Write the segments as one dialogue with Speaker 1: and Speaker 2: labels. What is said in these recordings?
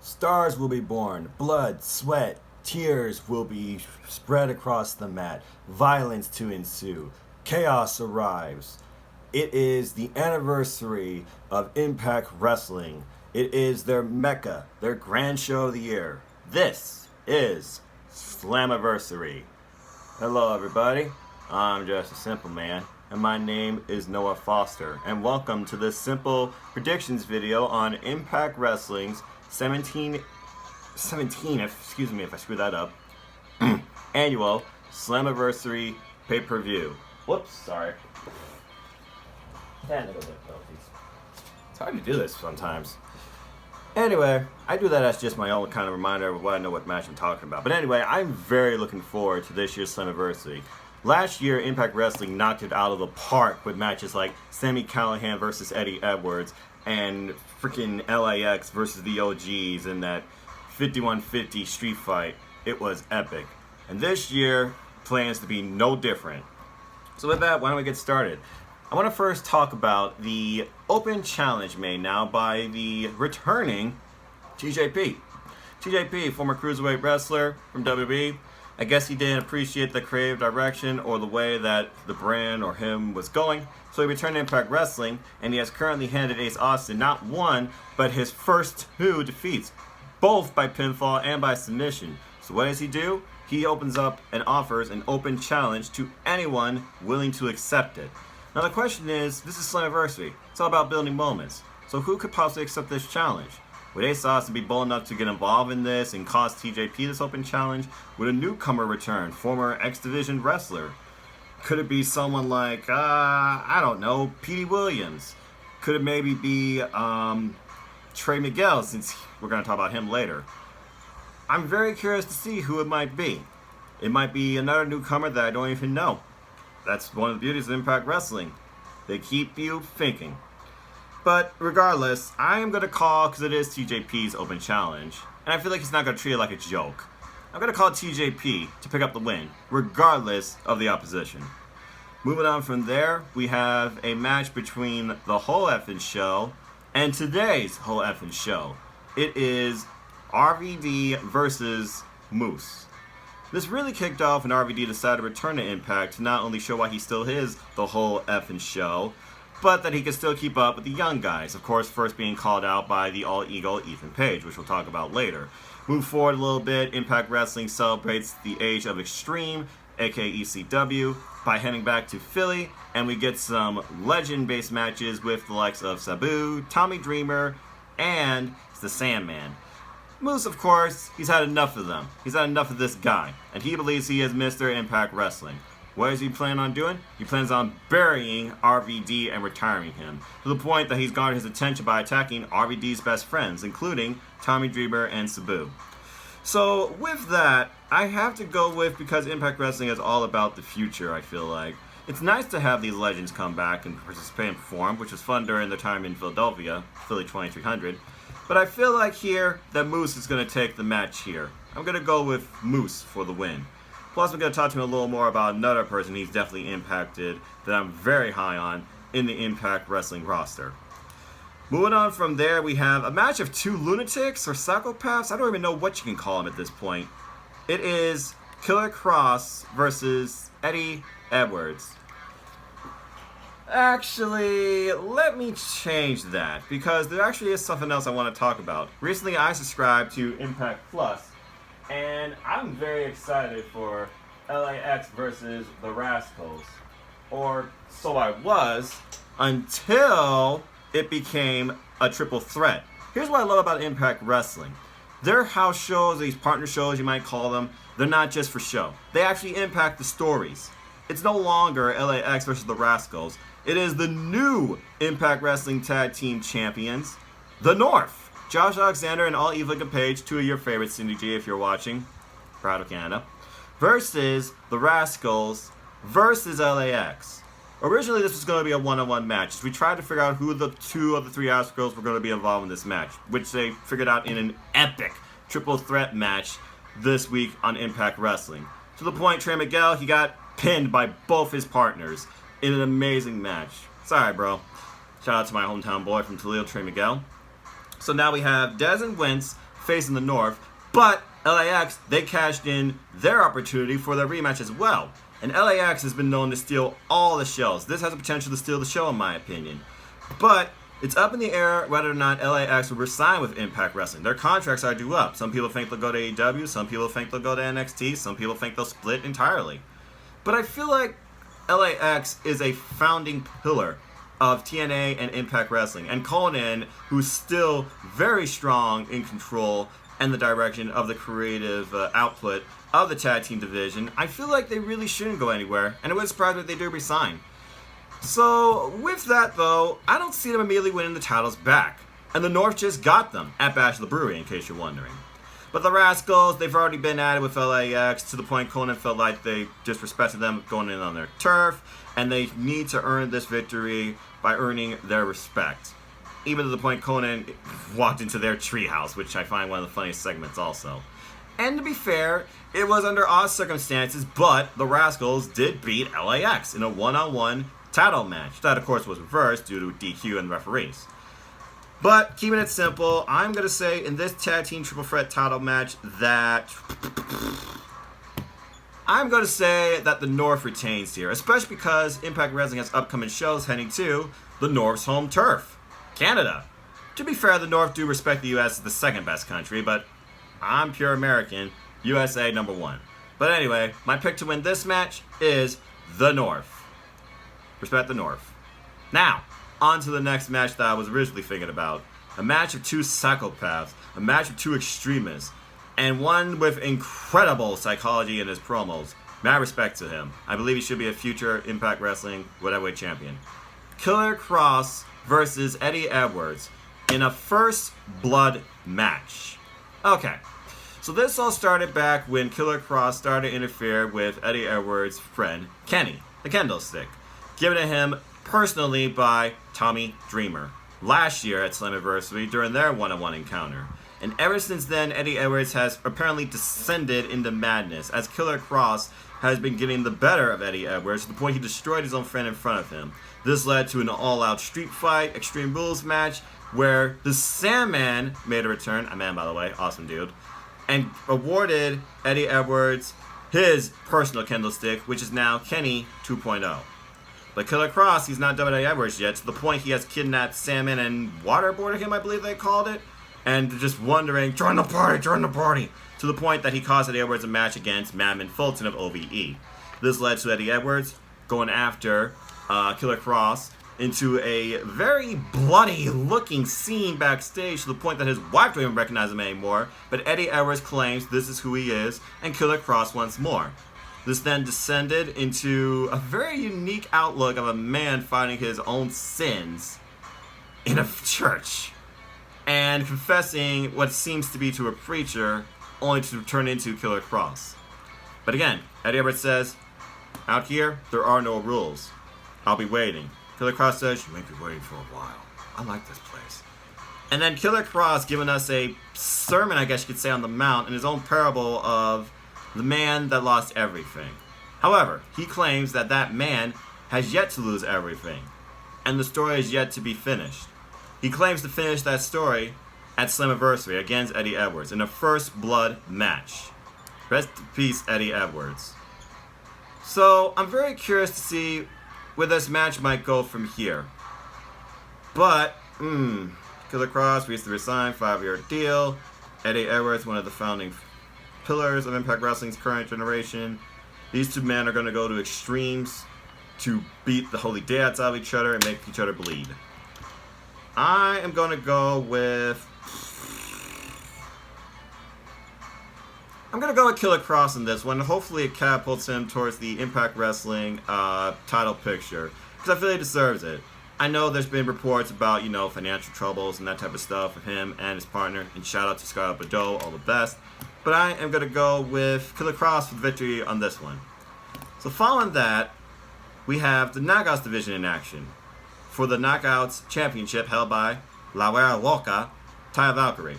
Speaker 1: Stars will be born, blood, sweat, tears will be spread across the mat, violence to ensue, chaos arrives. It is the anniversary of Impact Wrestling. It is their mecca, their grand show of the year. This is Slammiversary. Hello, everybody. I'm just a simple man, and my name is Noah Foster. And welcome to this simple predictions video on Impact Wrestling's 17, excuse me if I screw that up, annual Slammiversary pay-per-view. Whoops, sorry. Technical difficulties. It's hard to do this sometimes. Anyway, I do that as just my own kind of reminder of what I know what match I'm talking about. But anyway, I'm very looking forward to this year's Slammiversary. Last year, Impact Wrestling knocked it out of the park with matches like Sami Callihan versus Eddie Edwards and freaking LAX versus the OGs in that 51-50 street fight. It was epic. And this year plans to be no different. So with that, why don't we get started? I want to first talk about the open challenge made now by the returning TJP. TJP, former cruiserweight wrestler from WWE. I guess he didn't appreciate the creative direction or the way that the brand or him was going. So he returned to Impact Wrestling, and he has currently handed Ace Austin not one, but his first two defeats, both by pinfall and by submission. So what does he do? He opens up and offers an open challenge to anyone willing to accept it. Now the question is, this is Slammiversary. It's all about building moments. So who could possibly accept this challenge? Would Ace Austin be bold enough to get involved in this and cost TJP this open challenge? Would a newcomer return, former XVII wrestler? Could it be someone like, I don't know, Petey Williams? Could it maybe be Trey Miguel, since we're going to talk about him later? I'm very curious to see who it might be. It might be another newcomer that I don't even know. That's one of the beauties of Impact Wrestling. They keep you thinking. But regardless, I am going to call, because it is TJP's open challenge, and I feel like he's not going to treat it like a joke. I'm going to call TJP to pick up the win, regardless of the opposition. Moving on from there, we have a match between the whole effing show and today's whole effing show. It is RVD versus Moose. This really kicked off when RVD decided to return to Impact to not only show why he still is the whole effing show, but that he can still keep up with the young guys. Of course, first being called out by the all-ego Ethan Page, which we'll talk about later. Move forward a little bit, Impact Wrestling celebrates the age of Extreme, aka ECW, by heading back to Philly, and we get some legend-based matches with the likes of Sabu, Tommy Dreamer, and the Sandman. Moose, of course, he's had enough of them. He's had enough of this guy, and he believes he is Mr. Impact Wrestling. What does he plan on doing? He plans on burying RVD and retiring him, to the point that he's garnered his attention by attacking RVD's best friends, including Tommy Dreamer and Sabu. So with that, I have to go with, because Impact Wrestling is all about the future, I feel like. It's nice to have these legends come back and participate and perform, which was fun during their time in Philadelphia, Philly 2300. But I feel like here that Moose is going to take the match here. I'm going to go with Moose for the win. Plus, I'm going to talk to him a little more about another person he's definitely impacted that I'm very high on in the Impact Wrestling roster. Moving on from there, we have a match of two lunatics or psychopaths. I don't even know what you can call them at this point. It is Killer Kross versus Eddie Edwards. Actually, let me change that, because there actually is something else I want to talk about. Recently, I subscribed to Impact Plus, and I'm very excited for LAX versus the Rascals. Or so I was, until it became a triple threat. Here's what I love about Impact Wrestling. Their house shows, these partner shows you might call them, they're not just for show. They actually impact the stories. It's no longer LAX versus the Rascals. It is the new Impact Wrestling Tag Team Champions, the North. Josh Alexander and All Evil Page, two of your favorites, Cindy G, if you're watching. Proud of Canada. Versus the Rascals versus LAX. Originally, this was going to be a one-on-one match. We tried to figure out who the two of the three Rascals were going to be involved in this match, which they figured out in an epic triple threat match this week on Impact Wrestling. To the point, Trey Miguel, he got pinned by both his partners in an amazing match. Sorry, bro. Shout out to my hometown boy from Toledo, Trey Miguel. So now we have Dez and Wentz facing the North, but LAX, they cashed in their opportunity for their rematch as well. And LAX has been known to steal all the shows. This has the potential to steal the show in my opinion. But it's up in the air whether or not LAX will resign with Impact Wrestling. Their contracts are due up. Some people think they'll go to AEW, some people think they'll go to NXT, some people think they'll split entirely. But I feel like LAX is a founding pillar of TNA and Impact Wrestling. And Conan, who's still very strong in control and the direction of the creative output of the tag team division, I feel like they really shouldn't go anywhere, and it wouldn't surprise me if they do resign. So, with that though, I don't see them immediately winning the titles back. And the North just got them at Bash of the Brewery, in case you're wondering. But the Rascals, they've already been at it with LAX, to the point Conan felt like they disrespected them going in on their turf, and they need to earn this victory by earning their respect. Even to the point Conan walked into their treehouse, which I find one of the funniest segments also. And to be fair, it was under odd circumstances, but the Rascals did beat LAX in a one-on-one title match. That, of course, was reversed due to DQ and referees. But, keeping it simple, I'm going to say in this tag team triple threat title match that I'm going to say that the North retains here, especially because Impact Wrestling has upcoming shows heading to the North's home turf, Canada. To be fair, the North do respect the US as the second best country, but I'm pure American, USA #1. But anyway, my pick to win this match is the North. Respect the North. Now, on to the next match that I was originally thinking about. A match of two psychopaths, a match of two extremists, and one with incredible psychology in his promos. Mad respect to him. I believe he should be a future Impact Wrestling Whatever champion. Killer Kross versus Eddie Edwards in a first blood match. Okay, so this all started back when Killer Kross started to interfere with Eddie Edwards' friend, Kenny, the kendo stick, given to him personally by Tommy Dreamer last year at Slammiversary during their one-on-one encounter. And ever since then, Eddie Edwards has apparently descended into madness, as Killer Kross has been getting the better of Eddie Edwards to the point he destroyed his own friend in front of him. This led to an all-out street fight, Extreme Rules match, where the Sandman made a return, a man by the way, awesome dude, and awarded Eddie Edwards his personal kendo stick, which is now Kenny 2.0. But Killer Kross, he's not done with Eddie Edwards yet, to the point he has kidnapped Sandman and waterboarded him, I believe they called it, and just wondering, join the party, to the point that he caused Eddie Edwards a match against Madman Fulton of OVE. This led to Eddie Edwards going after Killer Kross into a very bloody looking scene backstage, to the point that his wife don't even recognize him anymore, but Eddie Edwards claims this is who he is, and Killer Kross once more. This then descended into a very unique outlook of a man fighting his own sins in a church and confessing what seems to be to a preacher, only to turn into Killer Kross. But again, Eddie Edwards says, out here, there are no rules. I'll be waiting. Killer Kross says, you may be waiting for a while. I like this place. And then Killer Kross giving us a sermon, I guess you could say, on the Mount in his own parable of the man that lost everything. However, he claims that that man has yet to lose everything, and the story is yet to be finished. He claims to finish that story at Slammiversary against Eddie Edwards in a first blood match. Rest in peace, Eddie Edwards. So, I'm very curious to see where this match might go from here. But, Killer Kross recently resigned, 5-year deal. Eddie Edwards, one of the founding pillars of Impact Wrestling's current generation. These two men are going to go to extremes to beat the holy daylights out of each other and make each other bleed. I am going to go with Killer Kross in this one. Hopefully it catapults him towards the Impact Wrestling title picture, because I feel he deserves it. I know there's been reports about, financial troubles and that type of stuff with him and his partner, and shout out to Scarlett Bordeaux, all the best. But I am going to go with Killer Kross for the victory on this one. So following that, we have the Knockouts division in action for the Knockouts Championship held by La Wera Loca, Taya Valkyrie,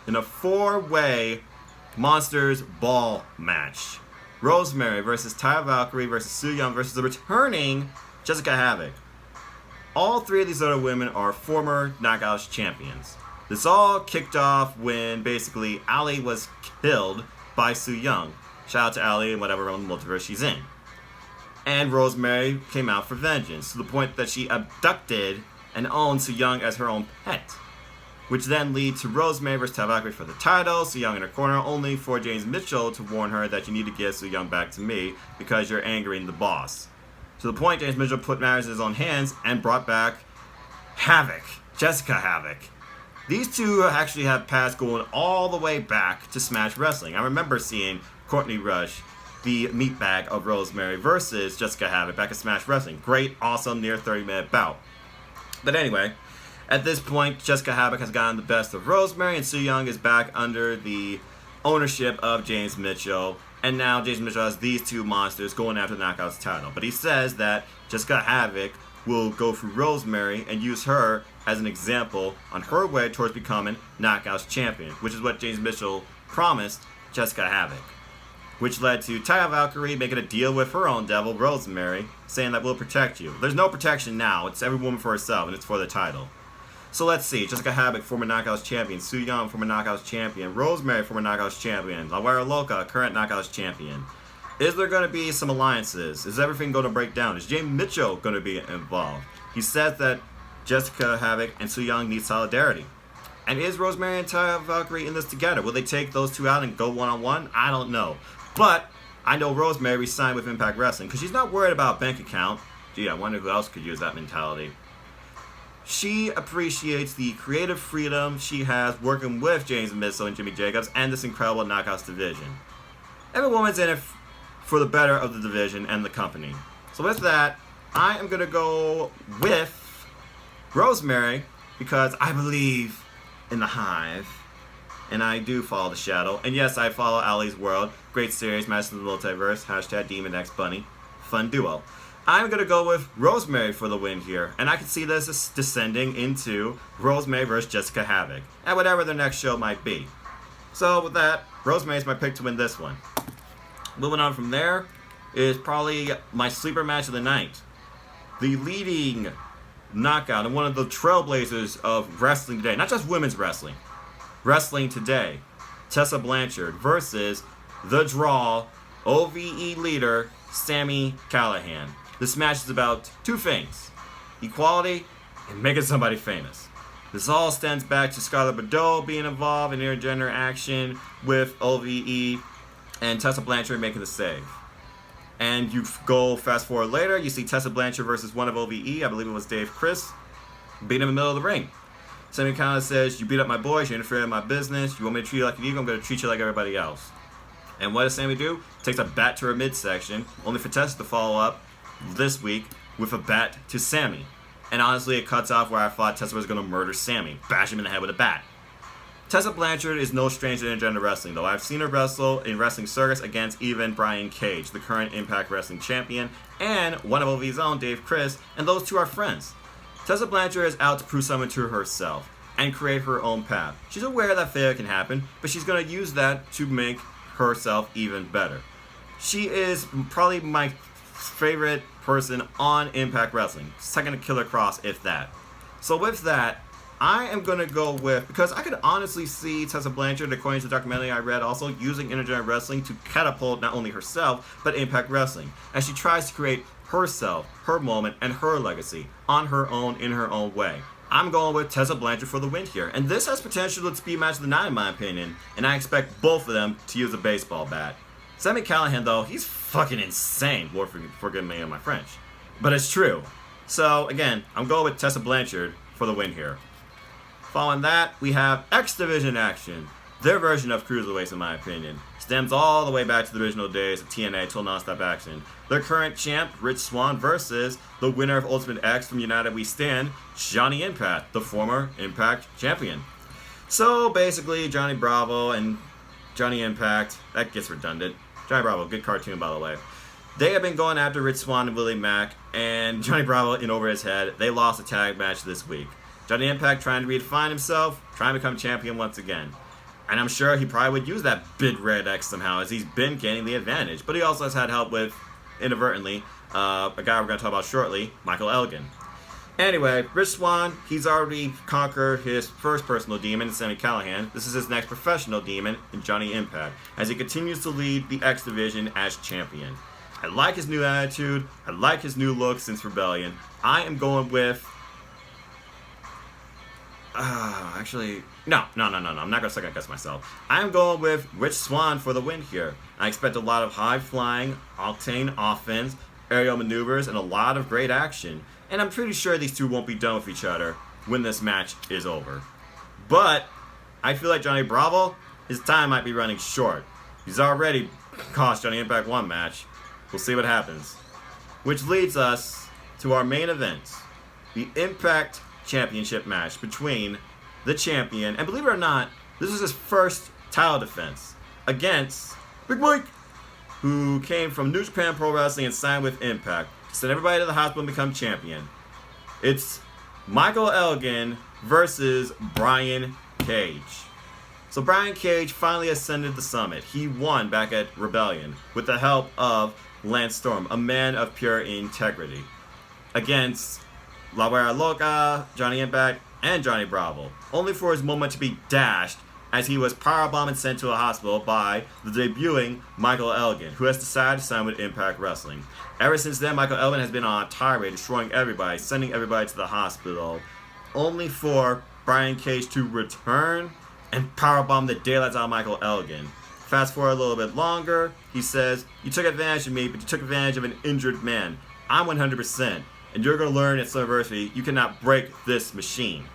Speaker 1: in a 4-way Monsters Ball match. Rosemary versus Taya Valkyrie versus Su Yung versus the returning Jessica Havoc. All three of these other women are former Knockouts champions. This all kicked off when basically Ali was killed by Su Yung. Shout out to Ali and whatever realm of the multiverse she's in. And Rosemary came out for vengeance, to the point that she abducted and owned Su Yung as her own pet. Which then leads to Rosemary versus Valkyrie for the title, Su Yung in her corner, only for James Mitchell to warn her that you need to give Su Yung back to me because you're angering the boss. To the point, James Mitchell put matters in his own hands and brought back Havoc, Jessica Havoc. These two actually have past going all the way back to Smash Wrestling. I remember seeing Courtney Rush, the meatbag of Rosemary, versus Jessica Havoc back at Smash Wrestling. Great, awesome, near 30-minute bout. But anyway, at this point, Jessica Havoc has gotten the best of Rosemary, and Su Yung is back under the ownership of James Mitchell. And now James Mitchell has these two monsters going after the Knockouts title. But he says that Jessica Havoc will go through Rosemary and use her as an example on her way towards becoming Knockouts champion, which is what James Mitchell promised Jessica Havoc. Which led to Taya Valkyrie making a deal with her own devil, Rosemary, saying that we'll protect you. There's no protection now. It's every woman for herself, and it's for the title. So let's see. Jessica Havoc, former Knockouts champion. Su Yung, former Knockouts champion. Rosemary, former Knockouts champion. La Guerra Loca, current Knockouts champion. Is there going to be some alliances? Is everything going to break down? Is James Mitchell going to be involved? He says that Jessica Havoc and Su Yung need solidarity. And is Rosemary and Taya Valkyrie in this together? Will they take those two out and go one-on-one? I don't know. But I know Rosemary signed with Impact Wrestling because she's not worried about bank account. Gee, I wonder who else could use that mentality. She appreciates the creative freedom she has working with James Mitchell and Jimmy Jacobs and this incredible Knockouts division. Every woman's in it for the better of the division and the company. So with that, I am going to go with Rosemary because I believe in the Hive. And I do follow the Shadow. And yes, I follow Ali's World. Great series, Masters of the Multiverse, hashtag Demon X Bunny. Fun duo. I'm going to go with Rosemary for the win here. And I can see this as descending into Rosemary versus Jessica Havoc. At whatever their next show might be. So with that, Rosemary's my pick to win this one. Moving on from there is probably my sleeper match of the night. The leading knockout and one of the trailblazers of wrestling today. Not just women's wrestling. Wrestling today. Tessa Blanchard versus the Draw OVE leader Sami Callihan. This match is about two things. Equality and making somebody famous. This all stems back to Scarlett Bordeaux being involved in intergender action with OVE and Tessa Blanchard making the save. And you go fast forward later, you see Tessa Blanchard versus one of OVE, I believe it was Dave Chris, beat him in the middle of the ring. Sami Callihan says, you beat up my boys, you interfere in my business, you want me to treat you like an eagle, I'm going to treat you like everybody else. And what does Sami do? Takes a bat to her midsection, only for Tessa to follow up this week with a bat to Sami. And honestly, it cuts off where I thought Tessa was going to murder Sami, bash him in the head with a bat. Tessa Blanchard is no stranger to intergender wrestling, though. I've seen her wrestle in Wrestling Circus against even Brian Cage, the current Impact Wrestling champion, and one of OVE's own, Dave Chris, and those two are friends. Tessa Blanchard is out to prove something to herself and create her own path. She's aware that failure can happen, but she's going to use that to make herself even better. She is probably my favorite person on Impact Wrestling. Second to Killer Cross, if that. So with that, I am going to go with, because I could honestly see Tessa Blanchard, according to the documentary I read, also using intergender wrestling to catapult not only herself, but Impact Wrestling, as she tries to create herself, her moment, and her legacy on her own, in her own way. I'm going with Tessa Blanchard for the win here. And this has potential to be match of the night, in my opinion, and I expect both of them to use a baseball bat. Sami Callihan, though, he's fucking insane. Lord forgive me on my French. But it's true. So, again, I'm going with Tessa Blanchard for the win here. Following that, we have X Division action. Their version of Cruiserweights, in my opinion, stems all the way back to the original days of TNA till Nonstop Action. Their current champ, Rich Swann, versus the winner of Ultimate X from United We Stand, Johnny Impact, the former Impact champion. So basically, Johnny Bravo and Johnny Impact, that gets redundant. Johnny Bravo, good cartoon by the way. They have been going after Rich Swann and Willie Mack, and Johnny Bravo in over his head. They lost a tag match this week. Johnny Impact trying to redefine himself, trying to become champion once again. And I'm sure he probably would use that big red X somehow, as he's been gaining the advantage. But he also has had help with, inadvertently, a guy we're going to talk about shortly, Michael Elgin. Anyway, Rich Swann, he's already conquered his first personal demon in Sami Callihan. This is his next professional demon in Johnny Impact, as he continues to lead the X Division as champion. I like his new attitude. I like his new look since Rebellion. I am going with... actually, no. I'm not going to second guess myself. I'm going with Rich Swann for the win here. I expect a lot of high-flying, octane offense, aerial maneuvers, and a lot of great action. And I'm pretty sure these two won't be done with each other when this match is over. But I feel like Johnny Bravo, his time might be running short. He's already cost Johnny Impact one match. We'll see what happens. Which leads us to our main event, the Impact Championship match between the champion, and believe it or not, this is his first title defense against Big Mike, who came from New Japan Pro Wrestling and signed with Impact. Send everybody to the hospital and become champion. It's Michael Elgin versus Brian Cage. So Brian Cage finally ascended the summit. He won back at Rebellion with the help of Lance Storm, a man of pure integrity, against La Guerra Loca, Johnny Impact, and Johnny Bravo, only for his moment to be dashed as he was powerbombed and sent to a hospital by the debuting Michael Elgin, who has decided to sign with Impact Wrestling. Ever since then, Michael Elgin has been on a tirade, destroying everybody, sending everybody to the hospital, only for Brian Cage to return and powerbomb the daylights out of Michael Elgin. Fast forward a little bit longer, he says, "You took advantage of me, but you took advantage of an injured man. I'm 100%, and you're going to learn at Slammiversary you cannot break this machine."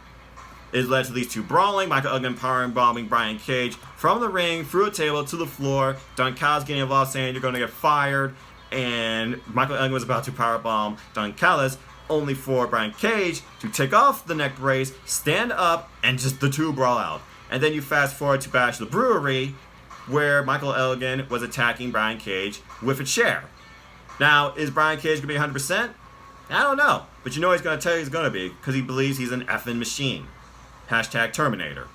Speaker 1: It led to these two brawling, Michael Elgin powerbombing Brian Cage from the ring, through a table, to the floor. Don Callis getting involved, saying you're going to get fired, and Michael Elgin was about to powerbomb Don Callis, only for Brian Cage to take off the neck brace, stand up, and just the two brawl out. And then you fast forward to Bash the Brewery, where Michael Elgin was attacking Brian Cage with a chair. Now, is Brian Cage going to be 100%? I don't know. But you know he's going to tell you he's going to be, because he believes he's an effing machine. Hashtag Terminator.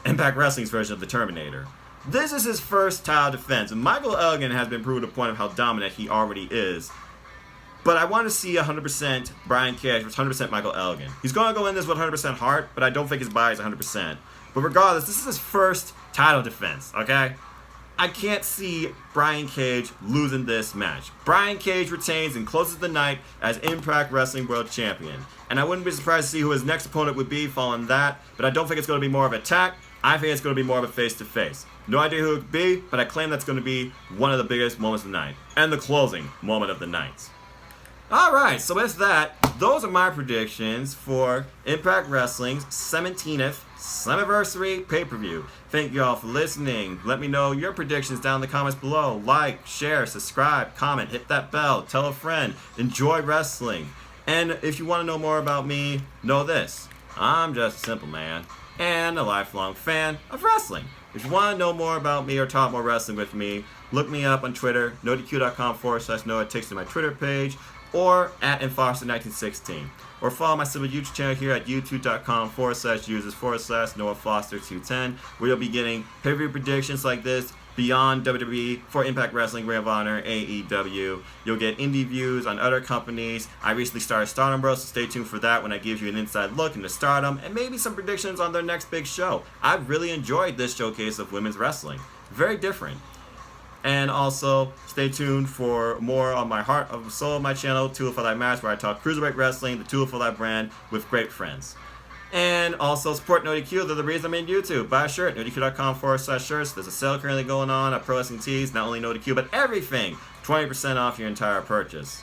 Speaker 1: Impact Wrestling's version of the Terminator. This is his first title defense, and Michael Elgin has been proven to the point of how dominant he already is. But I want to see 100% Brian Cage versus 100% Michael Elgin. He's going to go in this with 100% heart, but I don't think his body is 100%. But regardless, this is his first title defense, okay? I can't see Brian Cage losing this match. Brian Cage retains and closes the night as Impact Wrestling World Champion. And I wouldn't be surprised to see who his next opponent would be following that, but I don't think it's going to be more of an attack. I think it's going to be more of a face-to-face. No idea who it would be, but I claim that's going to be one of the biggest moments of the night. And the closing moment of the night. Alright, so with that, those are my predictions for Impact Wrestling's 17th Slammiversary pay-per-view. Thank you all for listening. Let me know your predictions down in the comments below. Like, share, subscribe, comment, hit that bell, tell a friend. Enjoy wrestling. And if you want to know more about me, know this. I'm just a simple man and a lifelong fan of wrestling. If you want to know more about me or talk more wrestling with me, look me up on Twitter, nodq.com/Noah. It takes you to my Twitter page, or at Enfoster1916. Or follow my civil YouTube channel here at youtube.com/users/Noah Foster 210, where you'll be getting pay-per-view predictions like this beyond WWE for Impact Wrestling, Ring of Honor, AEW. You'll get indie views on other companies. I recently started Stardom Bros, so stay tuned for that when I give you an inside look into Stardom and maybe some predictions on their next big show. I've really enjoyed this showcase of women's wrestling. Very different. And also, stay tuned for more on my Heart of Soul of my channel, Tool for Life Match, where I talk Cruiserweight Wrestling, the Tool for Life brand, with great friends. And also, support NoDQ. They're the reason I'm in YouTube. Buy a shirt, nodq.com/shirts. There's a sale currently going on at Pro Wrestling Tees. Not only NoDQ, but everything. 20% off your entire purchase.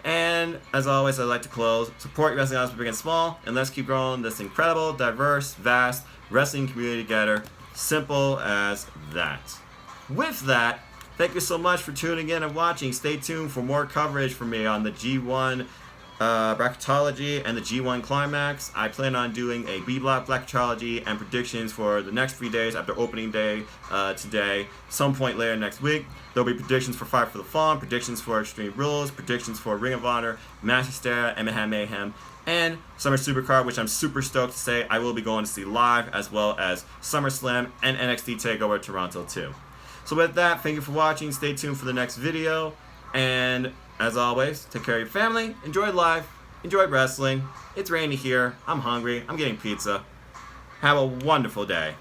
Speaker 1: And, as always, I'd like to close. Support your wrestling audience, big and small. And let's keep growing this incredible, diverse, vast wrestling community together. Simple as that. With that, thank you so much for tuning in and watching. Stay tuned for more coverage from me on the G1 bracketology and the G1 climax. I plan on doing a B-block bracketology and predictions for the next 3 days after opening day today, some point later next week. There'll be predictions for Fight for the Fallen, predictions for Extreme Rules, predictions for Ring of Honor, Match Hysteria, Mayhem Mayhem, and Summer Supercard, which I'm super stoked to say I will be going to see live, as well as SummerSlam and NXT TakeOver Toronto 2. So with that, thank you for watching. Stay tuned for the next video. And as always, take care of your family, enjoy life, enjoyed wrestling. It's rainy here. I'm hungry. I'm getting pizza. Have a wonderful day.